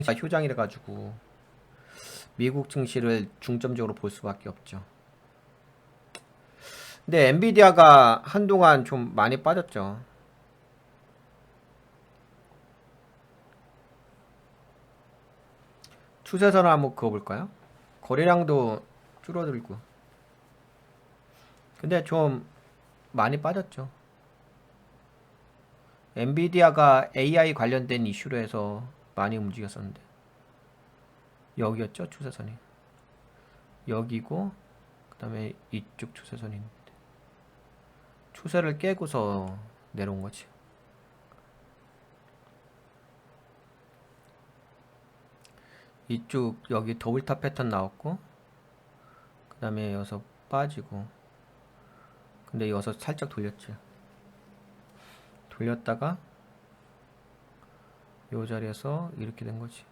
휴장이라 가지고 미국 증시를 중점적으로 볼 수밖에 없죠. 근데 엔비디아가 한동안 좀 많이 빠졌죠. 추세선을 한번 그어볼까요? 거래량도 줄어들고. 근데 좀 많이 빠졌죠. 엔비디아가 AI 관련된 이슈로 해서 많이 움직였었는데 여기였죠, 추세선이. 여기고 그 다음에 이쪽 추세선인데 추세를 깨고서 내려온 거지. 이쪽 여기 더블탑 패턴 나왔고 그 다음에 여기서 빠지고 근데 여기서 살짝 돌렸지. 돌렸다가 이 자리에서 이렇게 된 거지.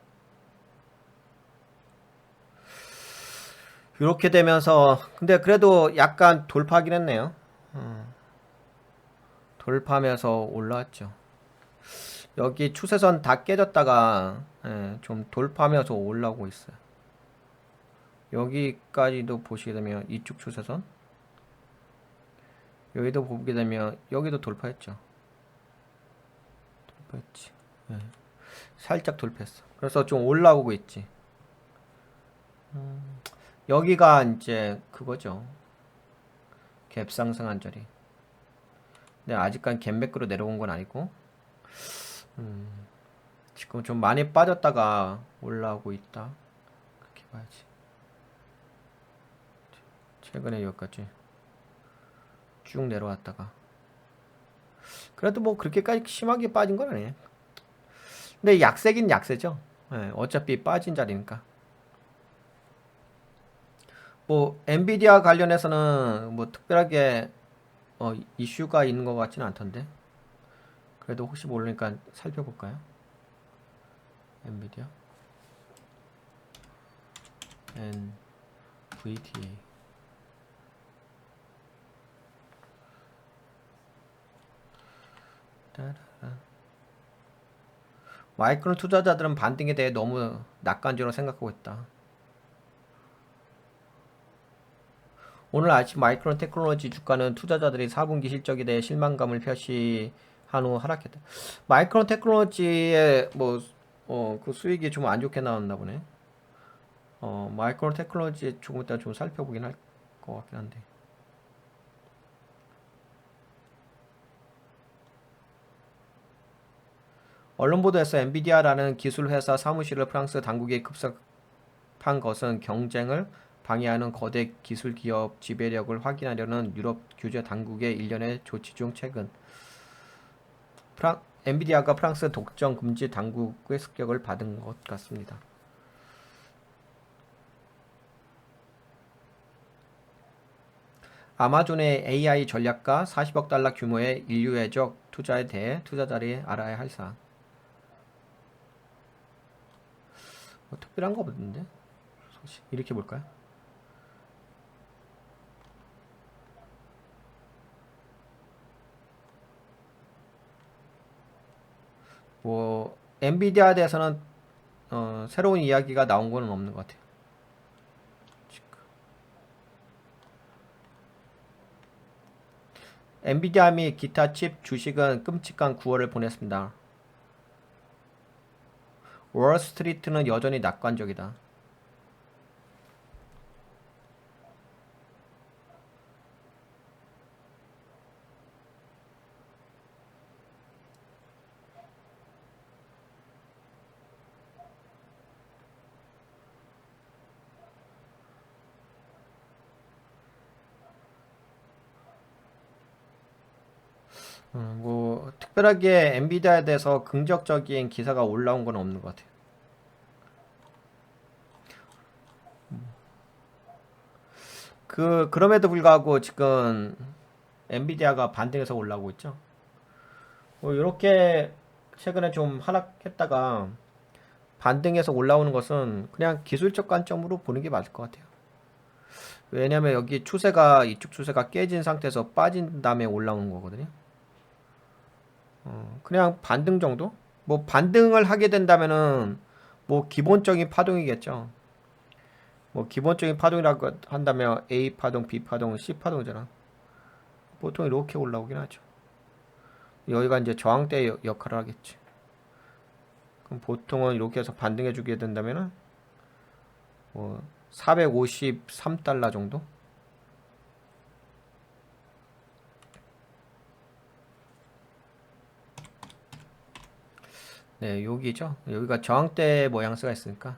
이렇게 되면서 근데 그래도 약간 돌파하긴 했네요. 돌파하면서 올라왔죠. 여기 추세선 다 깨졌다가 좀 돌파하면서 올라오고 있어요. 여기까지도 보시게 되면 이쪽 추세선 여기도 보게 되면 여기도 돌파했죠. 돌파했지. 살짝 돌파했어. 그래서 좀 올라오고 있지. 여기가 이제 그거죠. 갭 상승한 자리. 근데 아직까지 갭 매크로 내려온 건 아니고 지금 좀 많이 빠졌다가 올라오고 있다. 그렇게 봐야지. 최근에 여기까지 쭉 내려왔다가 그래도 뭐 그렇게까지 심하게 빠진 건 아니에요. 근데 약세긴 약세죠. 어차피 빠진 자리니까. 뭐 엔비디아 관련해서는 뭐 특별하게 이슈가 있는 것 같지는 않던데. 그래도 혹시 모르니까 살펴볼까요? 엔비디아 NVDA 마이크론 투자자들은 반등에 대해 너무 낙관적으로 생각하고 있다. 오늘 아침 마이크론 테크놀로지 주가는 투자자들이 4분기 실적에 대해 실망감을 표시한 후 하락했다. 마이크론 테크놀로지의 그 수익이 좀 안 좋게 나왔나 보네. 마이크론 테크놀로지 조금 이따 좀 살펴보긴 할 것 같긴 한데. 언론 보도에서 엔비디아라는 기술 회사 사무실을 프랑스 당국에 급습한 것은 경쟁을 방해하는 거대 기술 기업 지배력을 확인하려는 유럽 규제 당국의 일련의 조치 중 최근 엔비디아가 프랑스 독점 금지 당국의 습격을 받은 것 같습니다. 아마존의 AI 전략가 40억 달러 규모의 인류애적 투자에 대해 투자자들이 알아야 할 사항. 뭐 특별한 거 없는데? 이렇게 볼까요? 뭐 엔비디아에 대해서는 새로운 이야기가 나온 거는 없는 것 같아요. 엔비디아 및 기타 칩 주식은 끔찍한 9월을 보냈습니다. 월스트리트는 여전히 낙관적이다. 뭐 특별하게 엔비디아에 대해서 긍정적인 기사가 올라온 건 없는 것 같아요. 그럼에도 불구하고 지금 엔비디아가 반등해서 올라오고 있죠. 뭐 이렇게 최근에 좀 하락했다가 반등해서 올라오는 것은 그냥 기술적 관점으로 보는 게 맞을 것 같아요. 왜냐면 여기 추세가 이쪽 추세가 깨진 상태에서 빠진 다음에 올라오는 거거든요. 그냥 반등 정도? 뭐 반등을 하게 된다면은 뭐 기본적인 파동이겠죠. 뭐 기본적인 파동이라고 한다면 A 파동, B 파동, C 파동이잖아. 보통 이렇게 올라오긴 하죠. 여기가 이제 저항대 역할을 하겠지. 그럼 보통은 이렇게 해서 반등해 주게 된다면은 뭐 453달러 정도? 네, 여기죠. 여기가 저항대 모양새가 있으니까.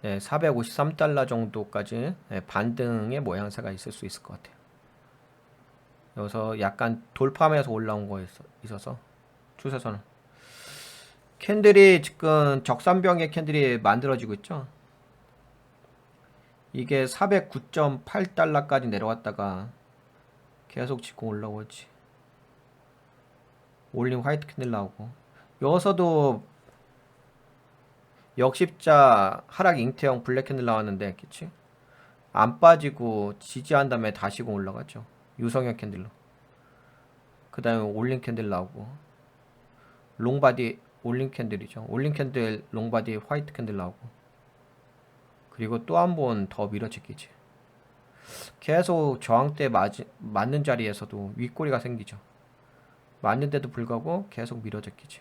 네, 453달러 정도까지 반등의 모양새가 있을 수 있을 것 같아요. 여기서 약간 돌파하면서 올라온 거 있어서 추세선은 캔들이 지금 적산병의 캔들이 만들어지고 있죠. 이게 409.8달러까지 내려왔다가 계속 지금 올라오지. 올림 화이트 캔들 나오고 여기서도 역십자 하락 잉태형 블랙 캔들 나왔는데 그치? 안 빠지고 지지한 다음에 다시금 올라갔죠. 유성형 캔들로. 그 다음에 올림 캔들 나오고 롱바디 올림 캔들이죠. 올림 캔들 롱바디 화이트 캔들 나오고 그리고 또 한 번 더 밀어치기지. 계속 저항대 맞는 자리에서도 윗꼬리가 생기죠. 맞는데도 불구하고 계속 밀어제끼지.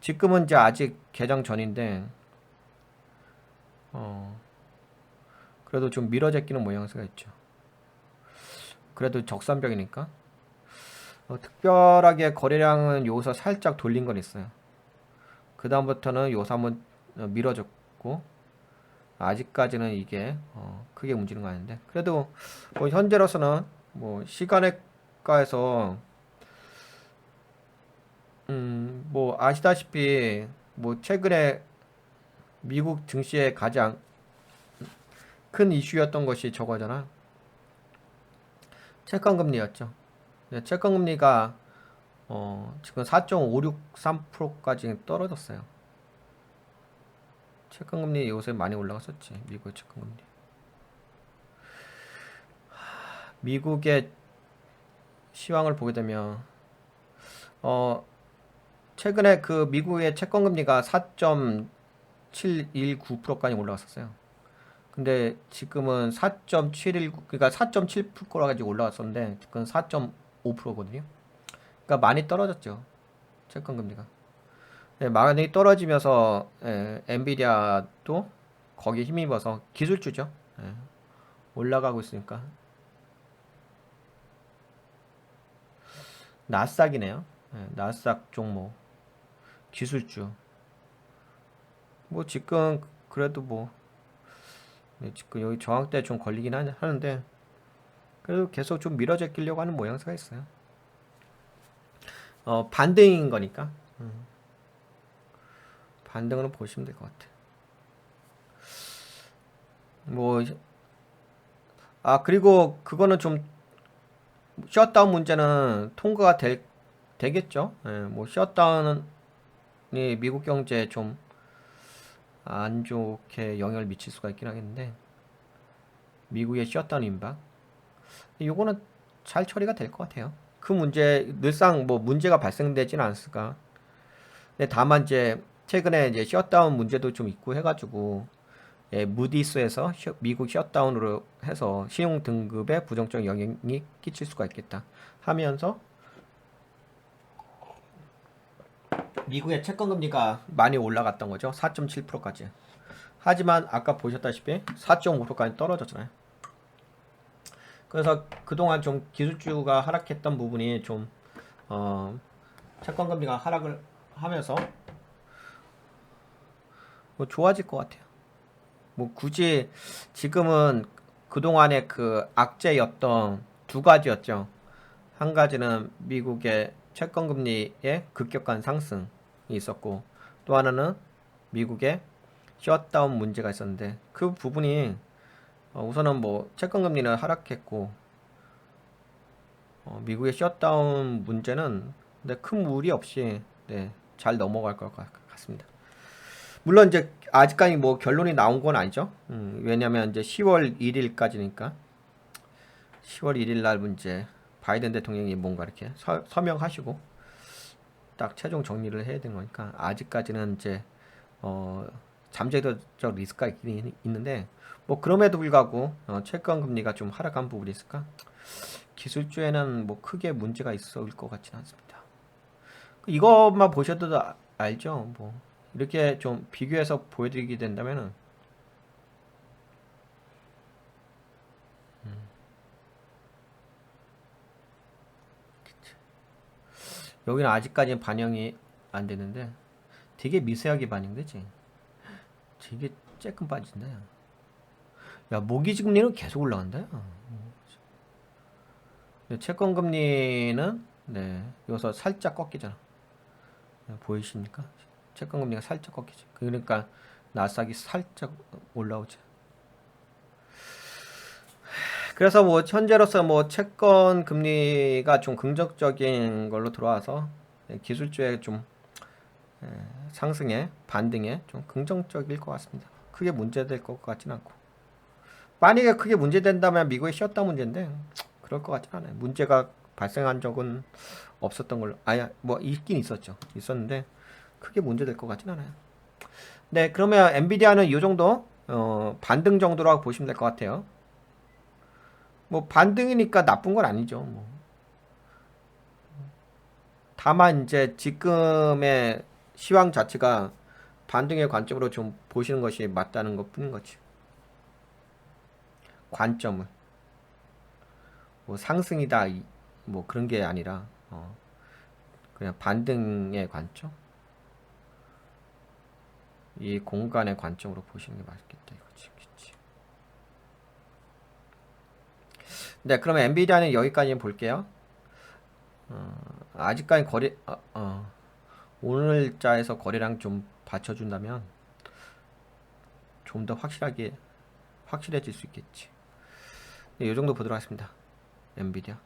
지금은 이제 아직 개장 전인데 그래도 좀 밀어제끼는 모양새가 있죠. 그래도 적산벽이니까 특별하게 거래량은 여기서 살짝 돌린 건 있어요. 그 다음부터는 여기서 한번 밀어줬고 아직까지는 이게 크게 움직이는 거 아닌데 그래도 뭐 현재로서는 뭐 시간외과에서 뭐 아시다시피 뭐 최근에 미국 증시의 가장 큰 이슈였던 것이 저거잖아. 채권금리였죠. 네, 채권금리가 지금 4.563%까지 떨어졌어요. 채권금리 요새 많이 올라갔었지. 미국의 채권금리. 미국의 시황을 보게 되면 최근에 그 미국의 채권금리가 4.719%까지 올라갔었어요. 근데 지금은 4.719 그러니까 4.7%까지 올라갔었는데 지금 4.5%거든요. 그러니까 많이 떨어졌죠. 채권금리가. 네, 많이 떨어지면서 엔비디아도 거기에 힘입어서 기술주죠. 올라가고 있으니까. 나스닥이네요. 나스닥 종목 기술주. 뭐 지금 그래도 뭐 지금 여기 저항대 좀 걸리긴 하는데 그래도 계속 좀 밀어제끼려고 하는 모양새가 있어요. 반등인 거니까. 반등으로 보시면 될 것 같아. 뭐, 그리고 그거는 좀, 셧다운 문제는 통과가 되겠죠. 뭐, 셧다운이 미국 경제에 좀 안 좋게 영향을 미칠 수가 있긴 하겠는데, 미국의 셧다운 임박. 요거는 잘 처리가 될 것 같아요. 그 문제, 늘상 뭐 문제가 발생되지는 않았을까. 근데 다만 이제, 최근에 이제 셧다운 문제도 좀 있고 해가지고 무디스에서 미국 셧다운으로 해서 신용 등급에 부정적 영향이 끼칠 수가 있겠다 하면서 미국의 채권 금리가 많이 올라갔던 거죠. 4.7%까지. 하지만 아까 보셨다시피 4.5%까지 떨어졌잖아요. 그래서 그동안 좀 기술주가 하락했던 부분이 좀 채권 금리가 하락을 하면서 뭐 좋아질 것 같아요. 뭐 굳이 지금은 그동안의 그 악재였던 두 가지였죠. 한 가지는 미국의 채권금리의 급격한 상승이 있었고 또 하나는 미국의 셧다운 문제가 있었는데 그 부분이 우선은 뭐 채권금리는 하락했고 미국의 셧다운 문제는 큰 무리 없이 잘 넘어갈 것 같습니다. 물론 이제 아직까지 뭐 결론이 나온 건 아니죠. 왜냐면 이제 10월 1일까지니까 10월 1일 날 문제 바이든 대통령이 뭔가 이렇게 서명하시고 딱 최종 정리를 해야 되는 거니까 아직까지는 이제 잠재적 리스크가 있긴 있는데 뭐 그럼에도 불구하고 채권 금리가 좀 하락한 부분이 있을까? 기술주에는 뭐 크게 문제가 있을 것 같지는 않습니다. 이것만 보셔도 알죠. 뭐 이렇게 좀 비교해서 보여드리게 된다면은 여기는 아직까지 반영이 안 되는데 되게 미세하게 반영되지. 되게 쬐끔 빠진다. 야, 모기지 금리는 계속 올라간다. 채권 금리는 네, 여기서 살짝 꺾이잖아. 보이십니까? 채권 금리가 살짝 꺾이지. 그러니까 나스닥이 살짝 올라오지. 그래서 뭐 현재로서 뭐 채권 금리가 좀 긍정적인 걸로 들어와서 기술주의 좀 상승에 반등에 좀 긍정적일 것 같습니다. 크게 문제될 것 같지는 않고. 만약에 크게 문제된다면 미국의 셧다운 문제인데 그럴 것 같지는 않아요. 문제가 발생한 적은 없었던 걸로. 아야 뭐 있긴 있었죠. 있었는데 크게 문제될 것 같지는 않아요. 네, 그러면 엔비디아는 이 정도 반등 정도라고 보시면 될 것 같아요. 뭐 반등이니까 나쁜 건 아니죠. 뭐. 다만 이제 지금의 시황 자체가 반등의 관점으로 좀 보시는 것이 맞다는 것 뿐인 거지. 관점을 뭐 상승이다 뭐 그런 게 아니라 그냥 반등의 관점, 이 공간의 관점으로 보시는 게 맞겠다 이거지. 그치? 네, 그러면 엔비디아는 여기까지 볼게요. 아직까지 오늘자에서 거래량 좀 받쳐준다면 좀 더 확실해질 수 있겠지. 네, 이 정도 보도록 하겠습니다. 엔비디아.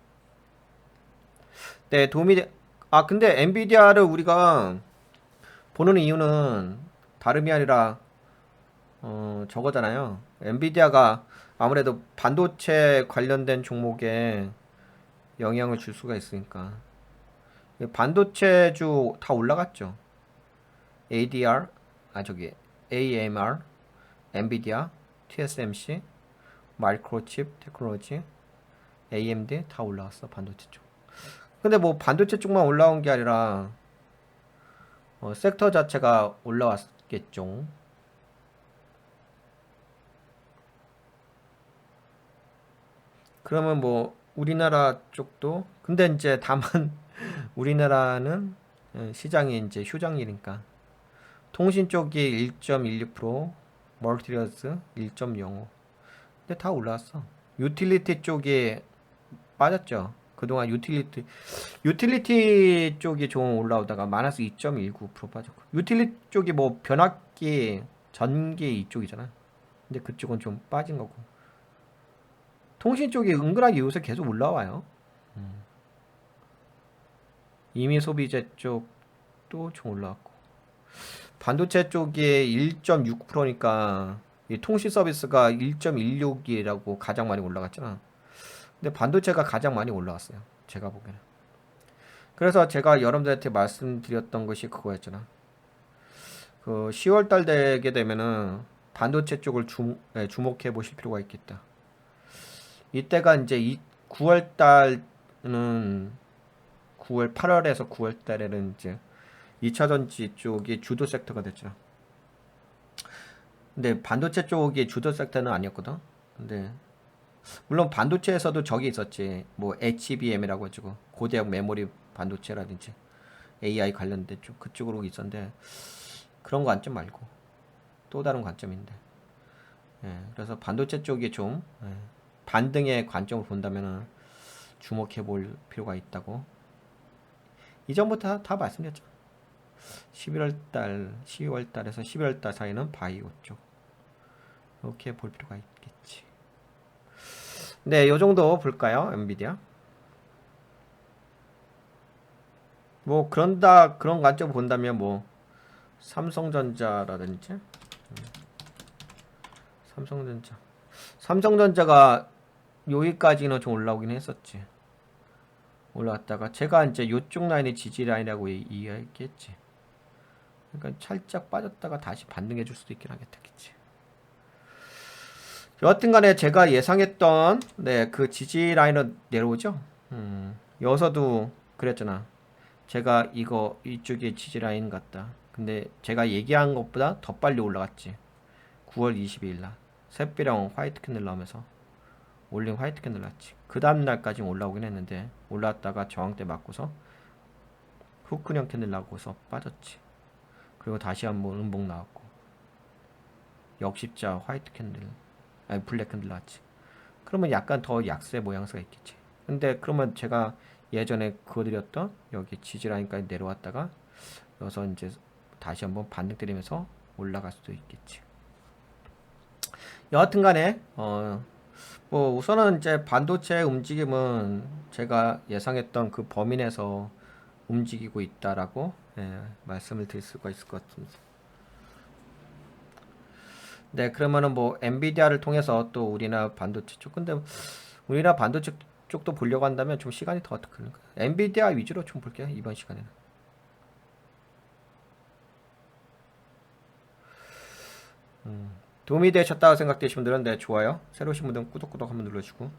네, 근데 엔비디아를 우리가 보는 이유는 다름이 아니라 저거잖아요. 엔비디아가 아무래도 반도체 관련된 종목에 영향을 줄 수가 있으니까. 반도체주 다 올라갔죠. ADR, AMR, 엔비디아, TSMC, 마이크로칩 테크놀로지, AMD 다 올라왔어, 반도체 쪽. 근데 뭐 반도체 쪽만 올라온 게 아니라 섹터 자체가 올라왔겠죠. 그러면 뭐 우리나라 쪽도 근데 이제 다만 우리나라는 시장이 이제 휴장일이니까 통신 쪽이 1.16%, 멀티리어스 1.05. 근데 다 올라왔어. 유틸리티 쪽이 빠졌죠. 그동안 유틸리티 쪽이 좀 올라오다가 마이너스 2.19% 빠졌고. 유틸리티 쪽이 뭐 변압기, 전기 이쪽이잖아. 근데 그쪽은 좀 빠진 거고. 통신 쪽이 은근하게 요새 계속 올라와요. 이미 소비재 쪽도 좀 올라왔고. 반도체 쪽이 1.6%니까 통신 서비스가 1.16이라고 가장 많이 올라갔잖아. 근데 반도체가 가장 많이 올라왔어요. 제가 보기에는. 그래서 제가 여러분들한테 말씀드렸던 것이 그거였잖아. 그 10월 달 되게 되면은 반도체 쪽을 주목해 보실 필요가 있겠다. 이때가 이제 9월 달은 8월에서 9월 달에는 이제 2차전지 쪽이 주도 섹터가 됐죠. 근데 반도체 쪽이 주도 섹터는 아니었거든. 근데 물론 반도체에서도 저기 있었지. 뭐 HBM이라고 해가지고 고대역 메모리 반도체라든지 AI 관련된 쪽 그쪽으로 있었는데 그런 관점 말고 또 다른 관점인데. 그래서 반도체 쪽이 좀 반등의 관점을 본다면은 주목해 볼 필요가 있다고. 이전부터 다 말씀드렸죠. 12월 달에서 11월 달 사이는 바이오 쪽. 이렇게 볼 필요가 있겠지. 네, 요 정도 볼까요? 엔비디아. 뭐 그런 관점 본다면 뭐 삼성전자라든지 삼성전자가 여기까지는 좀 올라오긴 했었지. 올라왔다가 제가 이제 요쪽 라인이 지지 라인이라고 이야기했지. 그러니까 살짝 빠졌다가 다시 반등해 줄 수도 있긴 하겠지. 여하튼 간에 제가 예상했던 네, 그 지지 라인으로 내려오죠. 여기서도 그랬잖아. 제가 이쪽에 지지 라인 같다. 근데 제가 얘기한 것보다 더 빨리 올라갔지. 9월 22일 날 샛비령 화이트 캔들 나오면서 올린 화이트 캔들 났지. 그 다음날까지 올라오긴 했는데 올라왔다가 저항대 맞고서 후크형 캔들 나고서 빠졌지. 그리고 다시 한번 음봉 나왔고 역십자 화이트 캔들 아니 블랙 캔들 나왔지. 그러면 약간 더 약세 모양새가 있겠지. 근데 그러면 제가 예전에 그어드렸던 여기 지지라인까지 내려왔다가 여기서 이제 다시 한번 반등 때리면서 올라갈 수도 있겠지. 여하튼 간에 뭐 우선은 이제 반도체 움직임은 제가 예상했던 그 범위 내에서 움직이고 있다라고 말씀을 드릴 수가 있을 것 같습니다. 네, 그러면은 뭐 엔비디아를 통해서 또 우리나라 반도체 쪽, 근데 우리나라 반도체 쪽도 보려고 한다면 좀 시간이 더 걸릴까? 엔비디아 위주로 좀 볼게요, 이번 시간에는. 도움이 되셨다고 생각되시는 분들은 네, 좋아요. 새로 오신 분들은 꾸덕꾸덕 한번 눌러주고